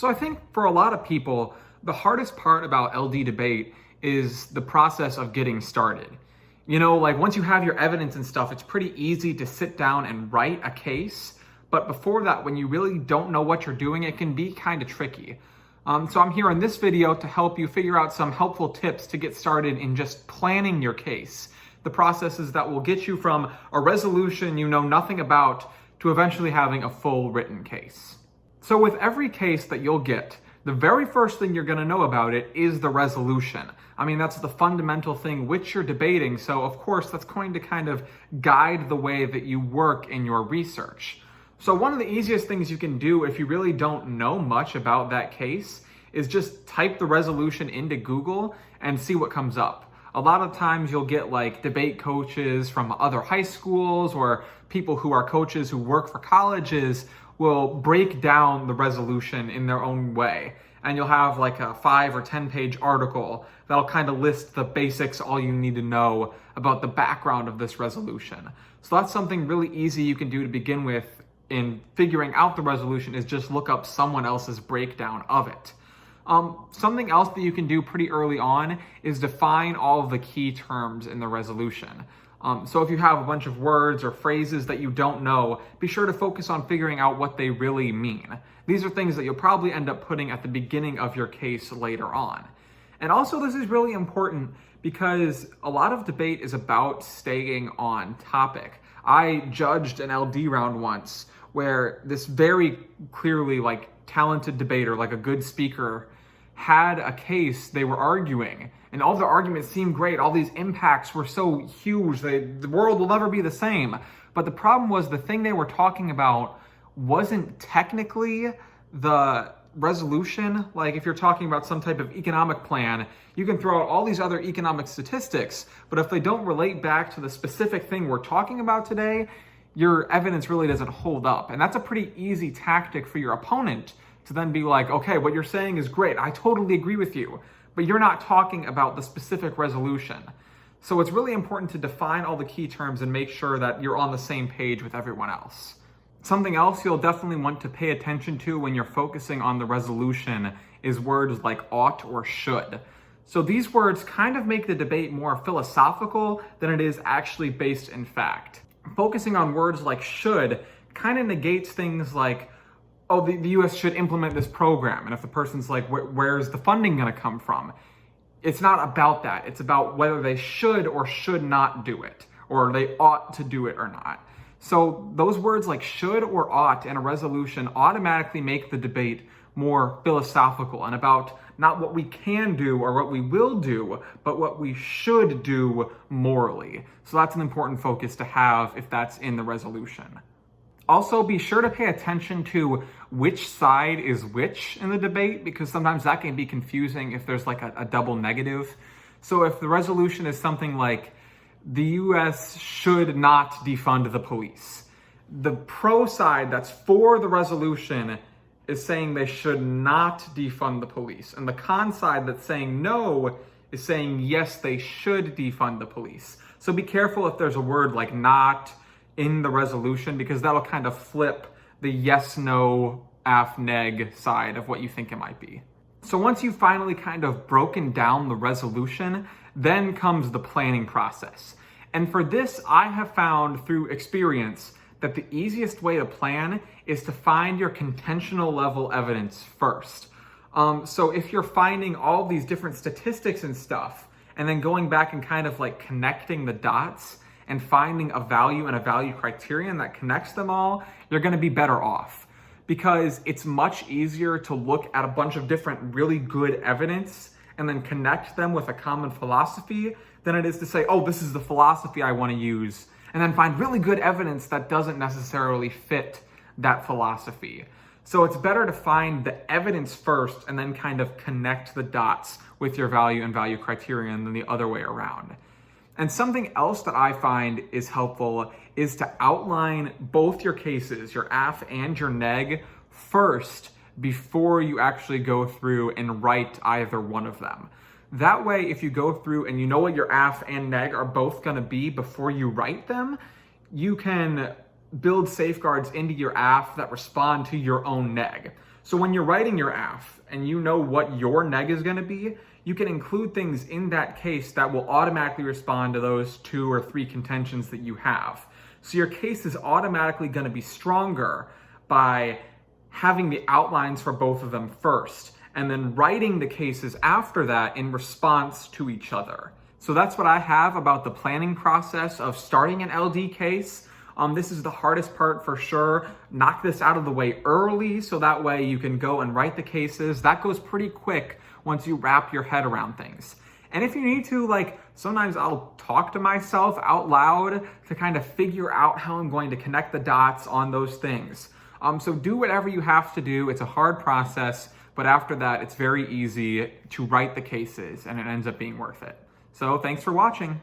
So I think for a lot of people, the hardest part about LD debate is the process of getting started. Like once you have your evidence and stuff, it's pretty easy to sit down and write a case. But before that, when you really don't know what you're doing, it can be kind of tricky. So I'm here in this video to help you figure out some helpful tips to get started in just planning your case. The processes that will get you from a resolution you know nothing about to eventually having a full written case. So with every case that you'll get, the very first thing you're going to know about it is the resolution. I mean, that's the fundamental thing which you're debating. So of course, that's going to kind of guide the way that you work in your research. So one of the easiest things you can do if you really don't know much about that case is just type the resolution into Google and see what comes up. A lot of times you'll get like debate coaches from other high schools or people who are coaches who work for colleges will break down the resolution in their own way. And you'll have like a 5 or 10 page article that'll kind of list the basics, all you need to know about the background of this resolution. So that's something really easy you can do to begin with in figuring out the resolution, is just look up someone else's breakdown of it. Something else that you can do pretty early on is define all of the key terms in the resolution. So if you have a bunch of words or phrases that you don't know, be sure to focus on figuring out what they really mean. These are things that you'll probably end up putting at the beginning of your case later on. And also this is really important because a lot of debate is about staying on topic. I judged an LD round once where this very clearly like talented debater, like a good speaker, had a case they were arguing, and all the arguments seemed great. All these impacts were so huge, the world will never be the same. But the problem was the thing they were talking about wasn't technically the resolution. Like if you're talking about some type of economic plan, you can throw out all these other economic statistics, but if they don't relate back to the specific thing we're talking about today, your evidence really doesn't hold up. And that's a pretty easy tactic for your opponent to then be like, okay, what you're saying is great, I totally agree with you, but you're not talking about the specific resolution. So it's really important to define all the key terms and make sure that you're on the same page with everyone else. Something else you'll definitely want to pay attention to when you're focusing on the resolution is words like ought or should. So these words kind of make the debate more philosophical than it is actually based in fact. Focusing on words like should kind of negates things like, oh, the US should implement this program. And if the person's like, where's the funding gonna come from? It's not about that. It's about whether they should or should not do it, or they ought to do it or not. So those words like should or ought in a resolution automatically make the debate more philosophical and about not what we can do or what we will do, but what we should do morally. So that's an important focus to have if that's in the resolution. Also, be sure to pay attention to which side is which in the debate, because sometimes that can be confusing if there's like a double negative. So if the resolution is something like, the US should not defund the police, the pro side that's for the resolution is saying they should not defund the police. And the con side that's saying no is saying, yes, they should defund the police. So be careful if there's a word like not in the resolution, because that'll kind of flip the yes, no, af, neg side of what you think it might be. So once you've finally kind of broken down the resolution, then comes the planning process. And for this, I have found through experience that the easiest way to plan is to find your contentional level evidence first. So if you're finding all these different statistics and stuff, and then going back and kind of like connecting the dots and finding a value and a value criterion that connects them all, you're gonna be better off. Because it's much easier to look at a bunch of different really good evidence and then connect them with a common philosophy than it is to say, oh, this is the philosophy I wanna use, and then find really good evidence that doesn't necessarily fit that philosophy. So it's better to find the evidence first and then kind of connect the dots with your value and value criterion than the other way around. And something else that I find is helpful is to outline both your cases, your af and your neg, first before you actually go through and write either one of them. That way, if you go through and you know what your af and neg are both gonna be before you write them, you can build safeguards into your af that respond to your own neg. So when you're writing your AF and you know what your neg is going to be, you can include things in that case that will automatically respond to those 2 or 3 contentions that you have. So your case is automatically going to be stronger by having the outlines for both of them first, and then writing the cases after that in response to each other. So that's what I have about the planning process of starting an LD case. This is the hardest part for sure. Knock this out of the way early so that way you can go and write the cases. That goes pretty quick once you wrap your head around things. And if you need to, like, sometimes I'll talk to myself out loud to kind of figure out how I'm going to connect the dots on those things. So do whatever you have to do. It's a hard process, but after that, it's very easy to write the cases and it ends up being worth it. So thanks for watching.